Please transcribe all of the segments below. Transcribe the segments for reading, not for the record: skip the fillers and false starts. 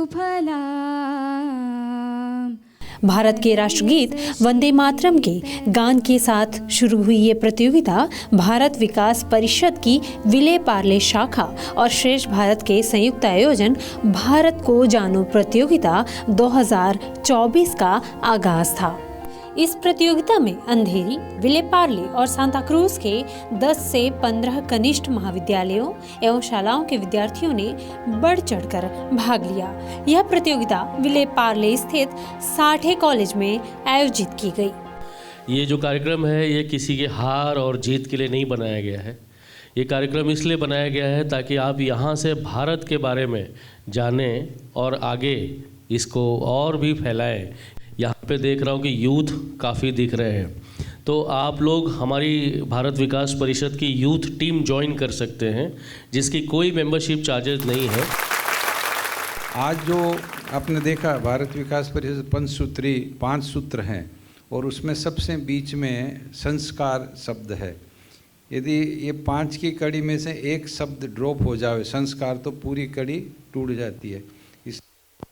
सुफलाम्। भारत के राष्ट्रगीत वंदे मातरम के गान के साथ शुरू हुई ये प्रतियोगिता भारत विकास परिषद की विले पार्ले शाखा और श्रेष्ठ भारत के संयुक्त आयोजन भारत को जानो प्रतियोगिता 2024 का आगाज था। इस प्रतियोगिता में अंधेरी, विले पार्ले और सांता क्रूज के 10 से 15 कनिष्ठ महाविद्यालयों एवं शालाओं के विद्यार्थियों ने बढ़ चढ़कर भाग लिया। यह प्रतियोगिता विले पार्ले स्थित साठे कॉलेज में आयोजित की गई। ये जो कार्यक्रम है ये किसी के हार और जीत के लिए नहीं बनाया गया है। ये कार्यक्रम इसलिए बनाया गया है ताकि आप यहाँ से भारत के बारे में जानें और आगे इसको और भी फैलाएं। यहाँ पे देख रहा हूँ कि यूथ काफ़ी दिख रहे हैं, तो आप लोग हमारी भारत विकास परिषद की यूथ टीम ज्वाइन कर सकते हैं, जिसकी कोई मेंबरशिप चार्जेस नहीं है। आज जो आपने देखा भारत विकास परिषद पंचसूत्री 5 सूत्र हैं और उसमें सबसे बीच में संस्कार शब्द है। यदि ये 5 की कड़ी में से एक शब्द ड्रॉप हो जाए संस्कार, तो पूरी कड़ी टूट जाती है। इस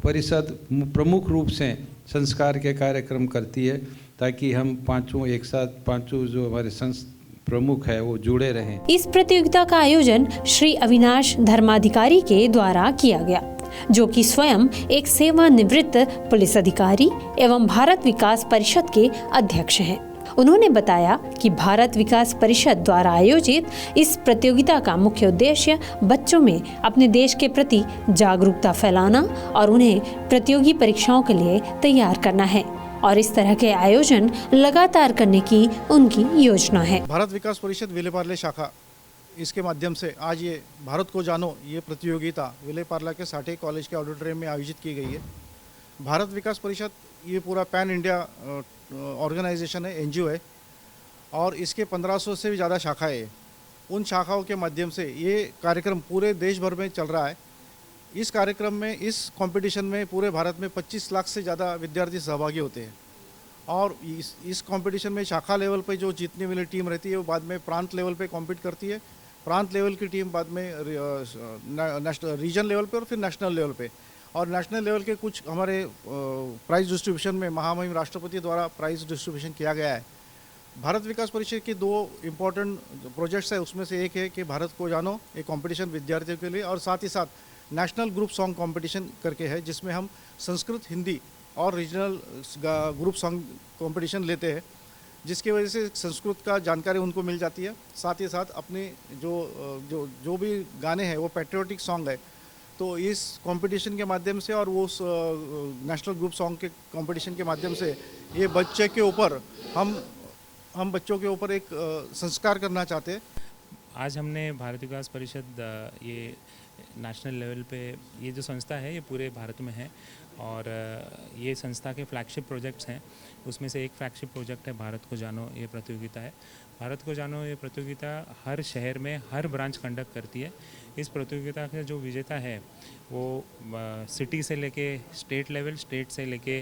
परिषद प्रमुख रूप से संस्कार के कार्यक्रम करती है ताकि हम पांचों एक साथ, पांचों जो हमारे प्रमुख है वो जुड़े रहें। इस प्रतियोगिता का आयोजन श्री अविनाश धर्माधिकारी के द्वारा किया गया, जो कि स्वयं एक सेवानिवृत्त पुलिस अधिकारी एवं भारत विकास परिषद के अध्यक्ष हैं। उन्होंने बताया कि भारत विकास परिषद द्वारा आयोजित इस प्रतियोगिता का मुख्य उद्देश्य बच्चों में अपने देश के प्रति जागरूकता फैलाना और उन्हें प्रतियोगी परीक्षाओं के लिए तैयार करना है और इस तरह के आयोजन लगातार करने की उनकी योजना है। भारत विकास परिषद विले पार्ले शाखा इसके माध्यम से आज ये भारत को जानो ये प्रतियोगिता विले पार्ले के साठे कॉलेज के ऑडिटोरियम में आयोजित की गई है। भारत विकास परिषद ये पूरा पैन इंडिया ऑर्गेनाइजेशन है, एनजीओ है और इसके 1500 से भी ज़्यादा शाखाएं हैं। उन शाखाओं के माध्यम से ये कार्यक्रम पूरे देश भर में चल रहा है। इस कार्यक्रम में, इस कंपटीशन में पूरे भारत में 25 लाख से ज़्यादा विद्यार्थी सहभागी होते हैं और इस कंपटीशन में शाखा लेवल पे जो जीतने वाली टीम रहती है वो बाद में प्रांत लेवल पे कॉम्पीट करती है। प्रांत लेवल की टीम बाद में रीजन लेवल पे और फिर नेशनल लेवल पे, और नेशनल लेवल के कुछ हमारे प्राइज़ डिस्ट्रीब्यूशन में महामहिम राष्ट्रपति द्वारा प्राइज़ डिस्ट्रीब्यूशन किया गया है। भारत विकास परिषद के 2 इम्पोर्टेंट प्रोजेक्ट्स है, उसमें से एक है कि भारत को जानो एक कंपटीशन विद्यार्थियों के लिए, और साथ ही साथ नेशनल ग्रुप सॉन्ग कंपटीशन करके है जिसमें हम संस्कृत, हिंदी और रीजनल ग्रुप सॉन्ग कंपटीशन लेते हैं, जिसकी वजह से संस्कृत का जानकारी उनको मिल जाती है। साथ ही साथ अपने जो भी गाने हैं वो पैट्रियोटिक सॉन्ग है, तो इस कंपटीशन के माध्यम से और वो नेशनल ग्रुप सॉन्ग के कंपटीशन के माध्यम से ये बच्चे के ऊपर हम बच्चों के ऊपर एक संस्कार करना चाहते हैं। आज हमने भारत विकास परिषद ये नेशनल लेवल पे ये जो संस्था है ये पूरे भारत में है और ये संस्था के फ्लैगशिप प्रोजेक्ट्स हैं। उसमें से एक फ्लैगशिप प्रोजेक्ट है भारत को जानो ये प्रतियोगिता है। भारत को जानो ये प्रतियोगिता हर शहर में हर ब्रांच कंडक्ट करती है। इस प्रतियोगिता का जो विजेता है वो सिटी से लेके स्टेट लेवल, स्टेट से लेके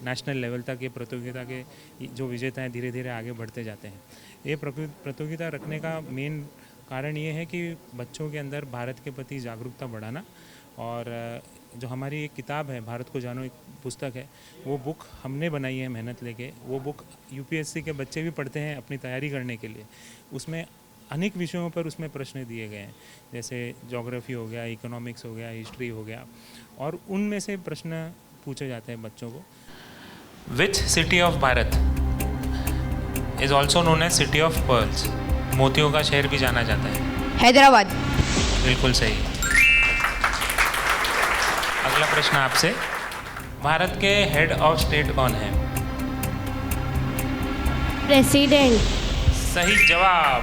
नेशनल लेवल तक ये प्रतियोगिता के जो विजेता हैं धीरे धीरे आगे बढ़ते जाते हैं। ये प्रतियोगिता रखने का मेन कारण ये है कि बच्चों के अंदर भारत के प्रति जागरूकता बढ़ाना, और जो हमारी एक किताब है भारत को जानो, एक पुस्तक है, वो बुक हमने बनाई है मेहनत लेके। वो बुक यूपीएससी के बच्चे भी पढ़ते हैं अपनी तैयारी करने के लिए। उसमें अनेक विषयों पर उसमें प्रश्न दिए गए हैं, जैसे ज्योग्राफी हो गया, इकोनॉमिक्स हो गया, हिस्ट्री हो गया, और उनमें से प्रश्न पूछे जाते हैं बच्चों को। Which city of Bharat is also known as city of pearls? मोतियों का शहर भी जाना जाता है। हैदराबाद। बिल्कुल सही। अगला प्रश्न आपसे, भारत के हेड ऑफ स्टेट कौन है? प्रेसिडेंट। सही जवाब।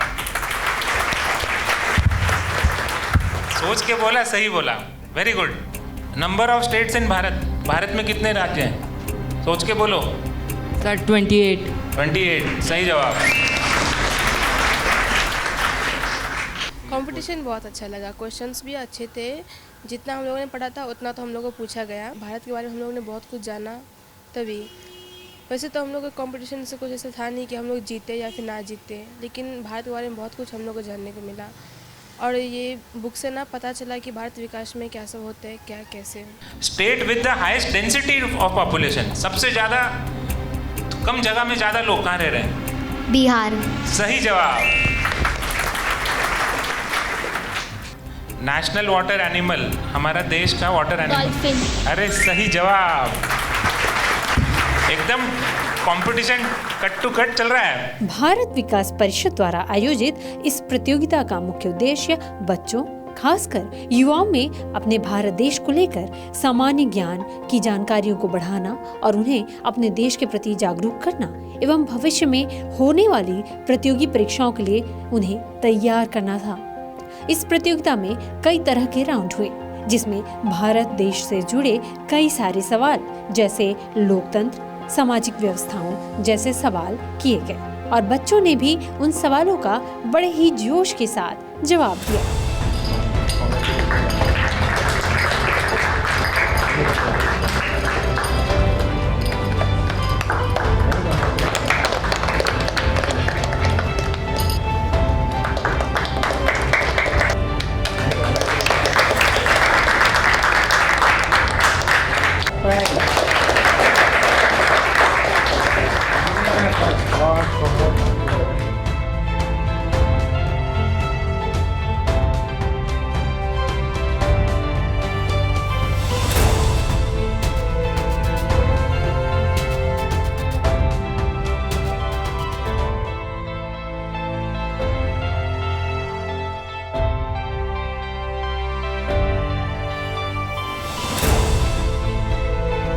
सोच के बोला, सही बोला, very good. Number of states in Bharat, Bharat में कितने राज्य हैं? सोच के बोलो। सर 28। 28 सही जवाब। कंपटीशन बहुत अच्छा लगा, क्वेश्चंस भी अच्छे थे। जितना हम लोगों ने पढ़ा था उतना तो हम लोगों को पूछा गया। भारत के बारे में हम लोगों ने बहुत कुछ जाना तभी। वैसे तो हम लोग को कंपटीशन से कुछ ऐसा था नहीं कि हम लोग जीते या फिर ना जीते, लेकिन भारत के बारे में बहुत कुछ हम लोग को जानने को मिला। और ये बुक से ना पता चला कि भारत विकास में क्या सब होता है, क्या कैसे। State with the highest density of population, सबसे ज़्यादा कम जगह में ज़्यादा लोग कहाँ रह रहे हैं? बिहार। सही जवाब। नेशनल वाटर एनिमल, हमारा देश का वाटर एनिमल। डॉल्फिन। अरे सही जवाब। एकदम कंपटीशन कट टू कट चल रहा है। भारत विकास परिषद द्वारा आयोजित इस प्रतियोगिता का मुख्य उद्देश्य बच्चों, खासकर युवाओं में अपने भारत देश को लेकर सामान्य ज्ञान की जानकारियों को बढ़ाना और उन्हें अपने देश के प्रति जागरूक करना एवं भविष्य में होने वाली प्रतियोगी परीक्षाओं के लिए उन्हें तैयार करना था। इस प्रतियोगिता में कई तरह के राउंड हुए, जिसमें भारत देश से जुड़े कई सारे सवाल जैसे लोकतंत्र, सामाजिक व्यवस्थाओं जैसे सवाल किए गए और बच्चों ने भी उन सवालों का बड़े ही जोश के साथ जवाब दिया।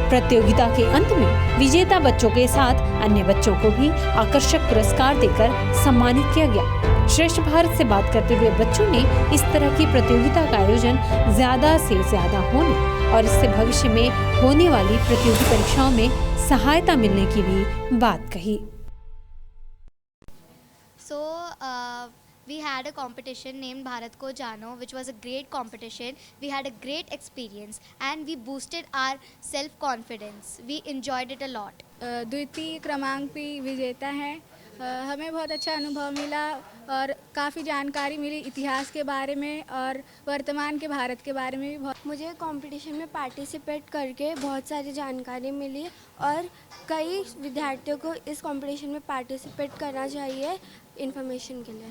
प्रतियोगिता के अंत में विजेता बच्चों के साथ अन्य बच्चों को भी आकर्षक पुरस्कार देकर सम्मानित किया गया। श्रेष्ठ भारत से बात करते हुए बच्चों ने इस तरह की प्रतियोगिता का आयोजन ज्यादा से ज्यादा होने और इससे भविष्य में होने वाली प्रतियोगी परीक्षाओं में सहायता मिलने की भी बात कही। We had a competition named Bharat Ko Jano, which was a great competition. We had a great experience and we boosted our self-confidence. We enjoyed it a lot. द्वितीय क्रमांक भी विजेता है। हमें बहुत अच्छा अनुभव मिला और काफ़ी जानकारी मिली इतिहास के बारे में और वर्तमान के भारत के बारे में भी बहुत। मुझे कंपटीशन में पार्टिसिपेट करके बहुत सारी जानकारी मिली और कई विद्यार्थियों को इस कंपटीशन में पार्टिसिपेट करना चाहिए इन्फॉर्मेशन के लिए।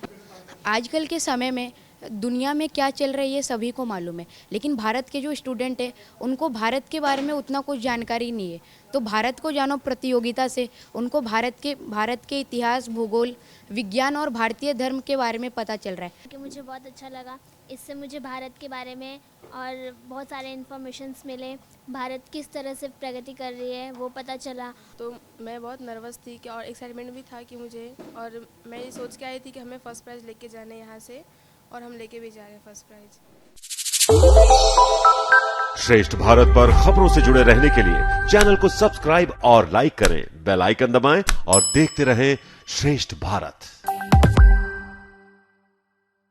आजकल के समय में दुनिया में क्या चल रही है सभी को मालूम है, लेकिन भारत के जो स्टूडेंट हैं उनको भारत के बारे में उतना कुछ जानकारी नहीं है। तो भारत को जानो प्रतियोगिता से उनको भारत के इतिहास, भूगोल, विज्ञान और भारतीय धर्म के बारे में पता चल रहा है। कि मुझे बहुत अच्छा लगा, इससे मुझे भारत के बारे में और बहुत सारे इन्फॉर्मेशंस मिले, भारत किस तरह से प्रगति कर रही है वो पता चला। तो मैं बहुत नर्वस थी कि और एक्साइटमेंट भी था कि मुझे, और मैं ये सोच के आई थी कि हमें फर्स्ट प्राइज़ लेके जाना है यहाँ से, और हम लेके भी जा रहे हैं फर्स्ट प्राइज़। श्रेष्ठ भारत पर खबरों से जुड़े रहने के लिए चैनल को सब्सक्राइब और लाइक करें, बेल आइकन दबाएं और देखते रहें श्रेष्ठ भारत।